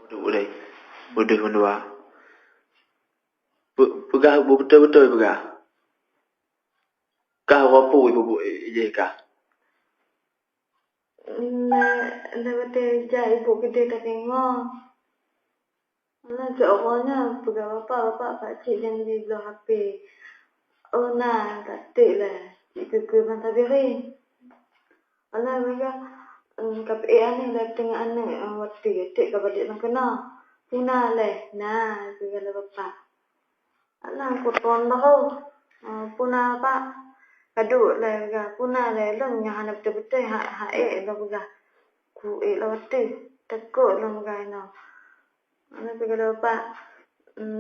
Duduk deh. Bodoh mendua. Pegah betul-betul pegah. Kah apa ibu je kah? Nah, betul je ibu gede tak tengok. Nah, jawabannya pegawai bapak pakcik janji belah HP. Oh nah, tak lah. Cikgu ke mantap diri. Alah mereka KPI ni lah tengah anak waktu tik ke badik nak kena. Puna leh. Nah, segala bapak. Alah aku tuan tahu. Puna pak. Kaduk lah mereka. Puna lah lang yang anak betul-betul hak lah mereka. Ku lah waktu. Takut lah mereka ni. Alah segala bapak.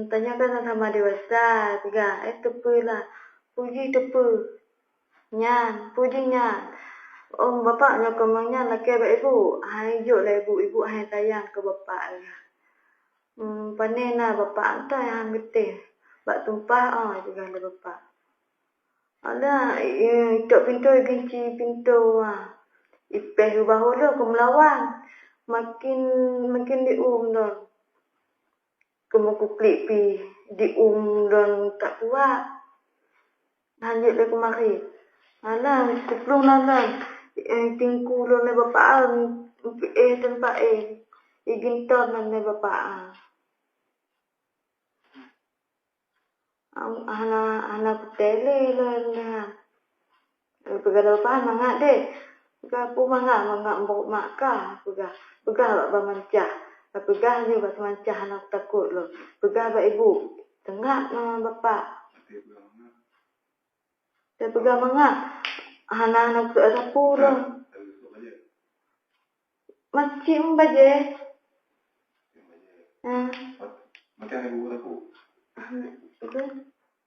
Tanyakan sama dewasa. Tiga. Tepu lah. Puji tepu. Nyan. Puji nyan. Bapaknya kemangnya laki abang ibu. Hai juk lah ibu hai tayang ke bapak lah. Panen lah bapak entah yang getih. Bak tumpah juga lah bapak. Alah, tok pintu kunci pintu ipeh bahu lo ke melawan. Makin dium don. Kemuku klik pi dium don tak kuat. Lanjut lah kemari. Alah, keplung lah. Tingku lo le bapak tempat gintor le bapak ana petele lah pegala bapak mangak deh kapu mangak mbok makah pegah ba mancah pegah je ba mancah anak takut lo pegah ba ibu tengah bapak dia pegah mangak anak sapu lo macam baje. Macam ibu aku.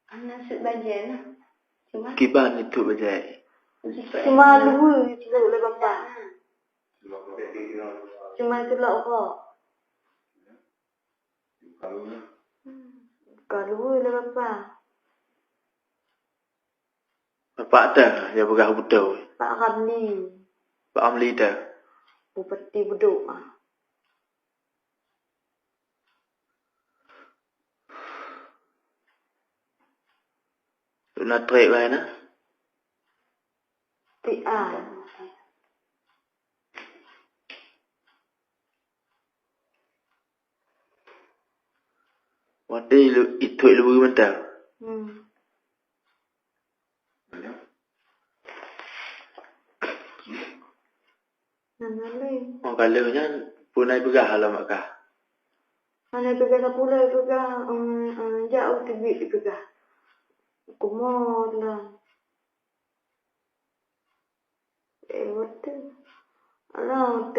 Anak sud baje lah. Cuma Kiban itu baje. Cuma dua le bapak. Cuma celak kok. Kalau le bapak. Bapak dah dia pegah betul. Pak Ramli. Pak Amli dah. Bupati Bedok Nak trek mana? Tian. Wadi itu lu mentah. Kalau nya punai pegah halam kah? Mana pegah kapula pegah jauh tibik pegah. Kumot lah. Betul. Alah,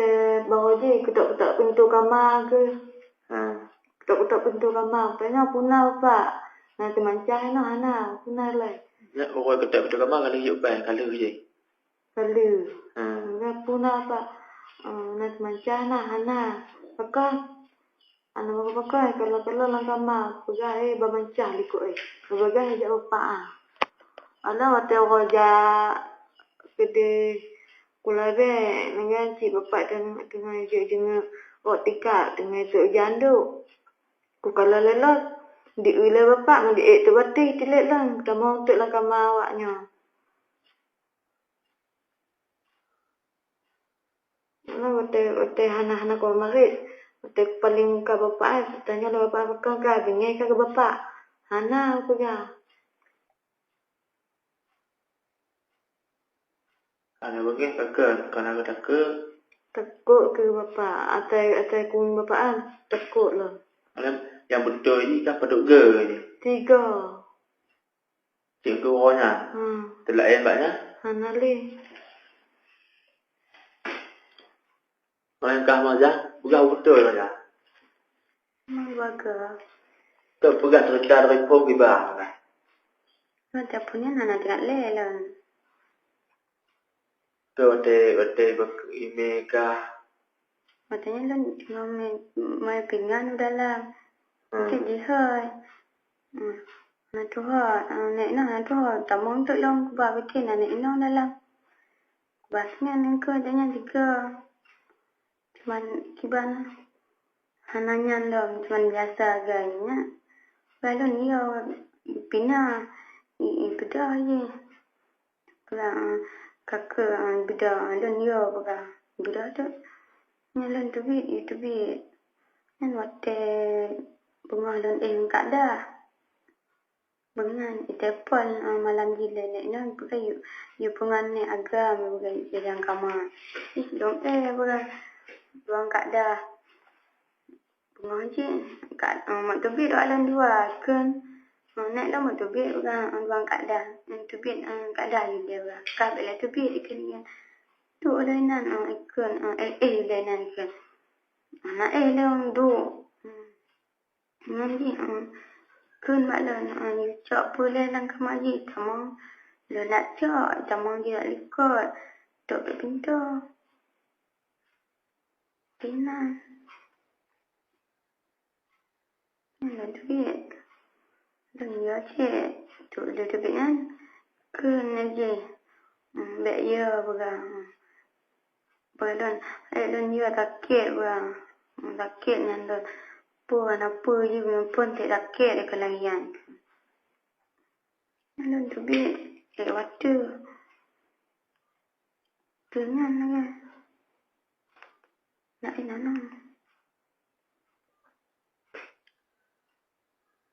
bawa je ketak-ketak pintu kamar ke. Ketak-ketak pintu kamar. Tanya punah bapak. Nanti mancah Hana. Punah lah. Ya, orang ketak pintu kamar kalau hidup baik. Kalau je. Kalau. Punah bapak. Nanti mancah Hana. Pakai. Anak pakai kalau lang kamar. Pegai bermancah likut Berbagai ajak bapak Alah, waktu raja kedai kulabe dengan cik bapak dengan wak tikat dengan tu janduk. Ku kalau lelos di ule bapak di tu bati tilik lang kita mau untuk lang kamar awaknya. Alah, waktu hana ko marit. Waktu paling ka bapak tanya lah bapak kau ka bingai ka bapak. Hana aku ya. Ana bagi takut, kana takut. Takut ke bapak, atai kun bapak takut lah. Yang betul ni kan peduk ge ni. 3. Cikgu orangnya. Telayan banyak. Hana le. Orang kah maja, bukan betul maja. Baga. Tu pegang cerita dari pom di bawah. Nanti punya nana tidak le lah. Tu ote ime kah. Matanya lu mai pinggan udah lah. Jadi hai. Nah tu ha, nek nah tu ha, tamong tu long ba bikin nek no dah lah. Basnya nek ke jangan 3. Cuman kiban Hananya dong, cuman biasa agaknya. Balon dia pina beda je. Kalau kakak beda lon dia bukan beda tu. Nyalon tu bi kan waktu bunga lon kat dah. Bengan itepon malam gila nek non bukan you pengan ni agam bukan jalan kamar. Dong bukan buang kat dah. Bunga je kat mak tu bi dak lan dua kan. Nek lah mak tu bi bukan buang kat dah. Tu bi kat dah dia bukan. Kak bela tu bi ikan. Tu lainan ikan lainan ikan. Anak lang du. Nanti kun mak lan cak pula lang kamar je tamang. Lo nak cak tamang dia nak likot. Tok kat pintu. Pina. Lan tu bi. Dan dia cik. Tu dia tu bi kan. Kun aje. Bek ya bukan. Balon dia takut bukan. Takut dengan don. Puan apa je pun tak takut dia kelahian. Don tu bi waktu. Dengan lah. Nak nana.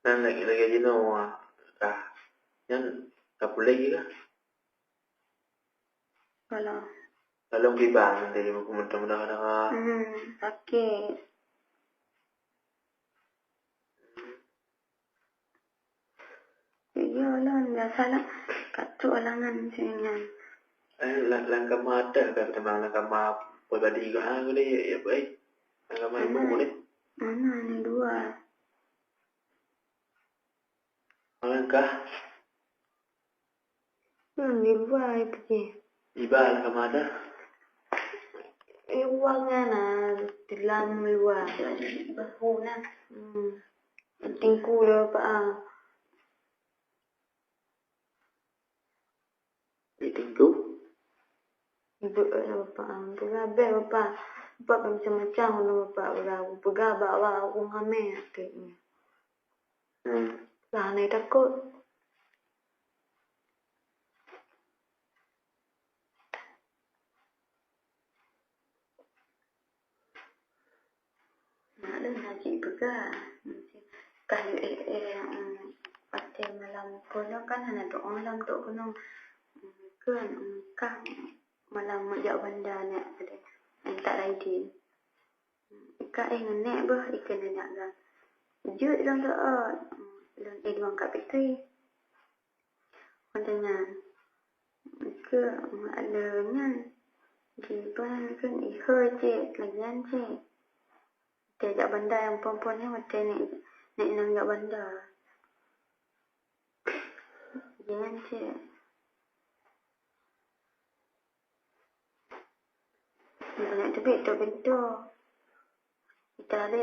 Nan lagi jino kah. Yan kapulay ka. Kalau gibang dari muda-muda ka. Sakit. Ya lah, biasalah. Katuk alangan dengan. Lang kamar ada kan teman lang kamar pribadi ka ha ni ya baik. Lang kamar ibu ni. Mana ni dua. Alangkah Di luar pergi. iba lang kamar ada. Uangnya nah di dalam luar. Bahu nak. Tingku dia apa Ditinggu. Ibu bapak, berabel bapak. Bapak macam-macam lah bapak berabel. Berabak bawa aku ngamil akhirnya. Lah ni takut. Nak dah najib juga. Kayu pasti malam pulang kan anak doa malam tu gunung. Kan kah malam majak bandar ni ada. Tak lain. Kak nenek bah ikan nenek kan. Jut dalam doa. Dan edwang kat petri. Dengan ke adanya di ban kan iho je lagian je. Tidak bandar yang perempuan ni macam nek nang jak bandar. Jangan je. Banyak tebik tu pintu. Kita ada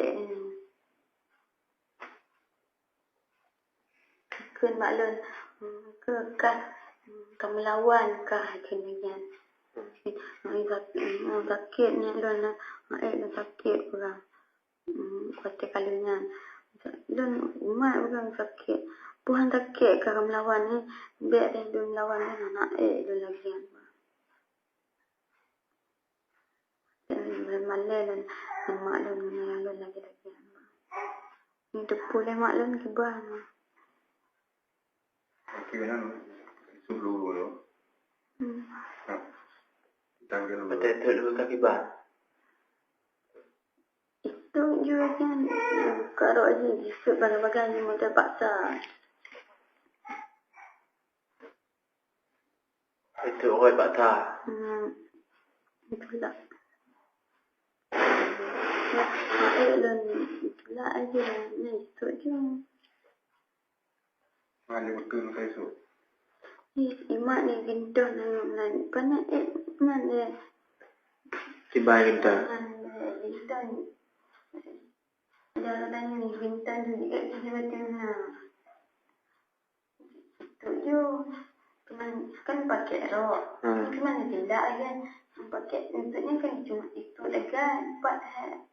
kan maklum ke kah kamu lawan kah kenian. Sakit ni lon sakit orang. Kuat kalinya. Lon umat orang sakit. Puhan sakit kah kamu lawan ni. Biar dia lon lawan ni anak lon lagi. Malam dan maklum menyayangi lagi. Itu boleh maklum kibah. Gimana? Sebelum dulu. Tanggal Betul dulu kaki bah. Itu juga kan kalau aja disebut bagai-bagai yang terpaksa. Itu orang paksa. Itulah. Dan itulah aja ni itu je. Mana betul nak esok? Imak ni gendong nan panak nan dia. Tiba kita. Gendong. Jalan ni bintang juga kita macamnya. Itu je. Kan pakai rok. Mana tidak kan? Pakai untuknya kan cuma itu lega 4 hat.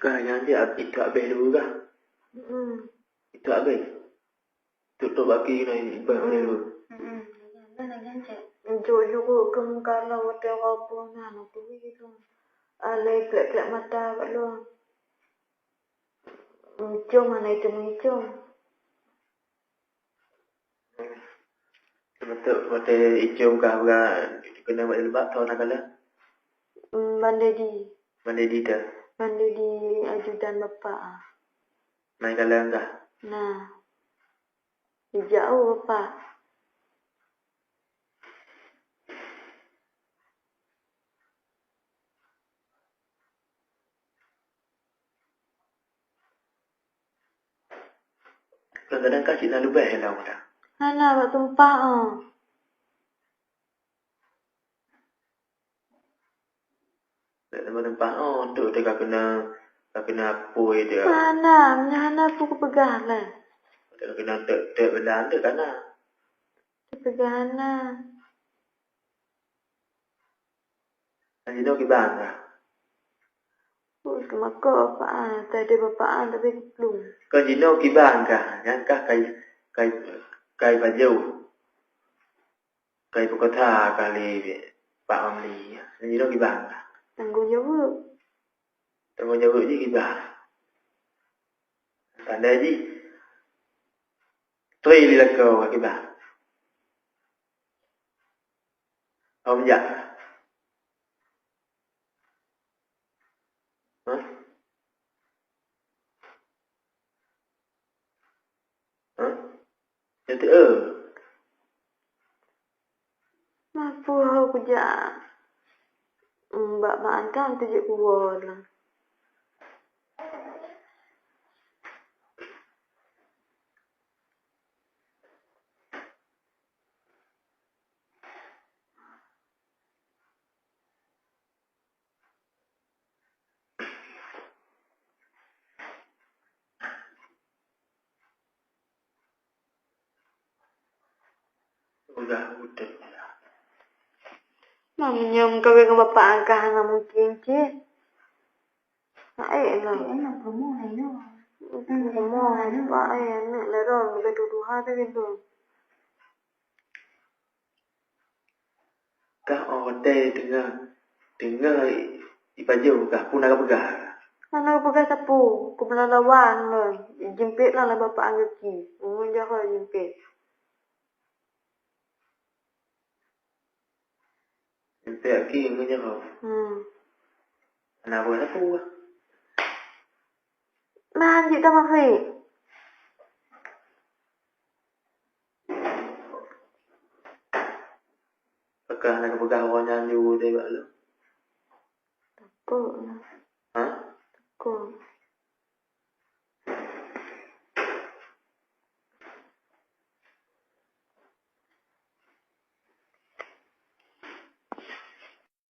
Kah yang dia itu habis dulu kah? Itu habis. Tutup bagi ni ibang dulu. Juga kalau ada apa nak tu gitu. Alai kelak mata kat lu. Jom mana itu jom. Mata icum kah kena buat lebat tahu nak kala. Mandedi dah. ajudan bapa. Main kala enggak. Nah. Jauh bapa. Kadang-kadang kah cik nak lebih lah muda. Hana buat tumpah Tempat untuk dia kena apa dia. Hana aku pegang lah. Dia kena tak benda ada kan lah. Pegang Hana. Nanti dia kibang lah. Maka apa tadi bapa tapi belum. Kau jino kibang kah? Yang kah kai baju. Kai pukota kali Pak Amli. Nanti dia kibang kah? Tanggungjawab je kibang. Tanda je. Tui li kau kibang. Om jak. Jadi mampu aku kerja. Mbak makan tu je kuat lah. udah. Menyum kau dengan bapa angkah nak mungkin je. Ai lah. Nak promo hai no. Promo pak ai nak lerong betul dua tu gitu. Kah order dengar ibaju kah pun nak pegah. Nak pegang sapu, ku pernah lawan lah. Jempit lah bapa angkah ki. Mengunjah lah jempit. Jempit ki mengunjah kau. Nak buat sapu kah? Lanjut tak Mafi. Pegah nak pegah orang nyanyi dia buat lu. Takut lah. Ha? Takut.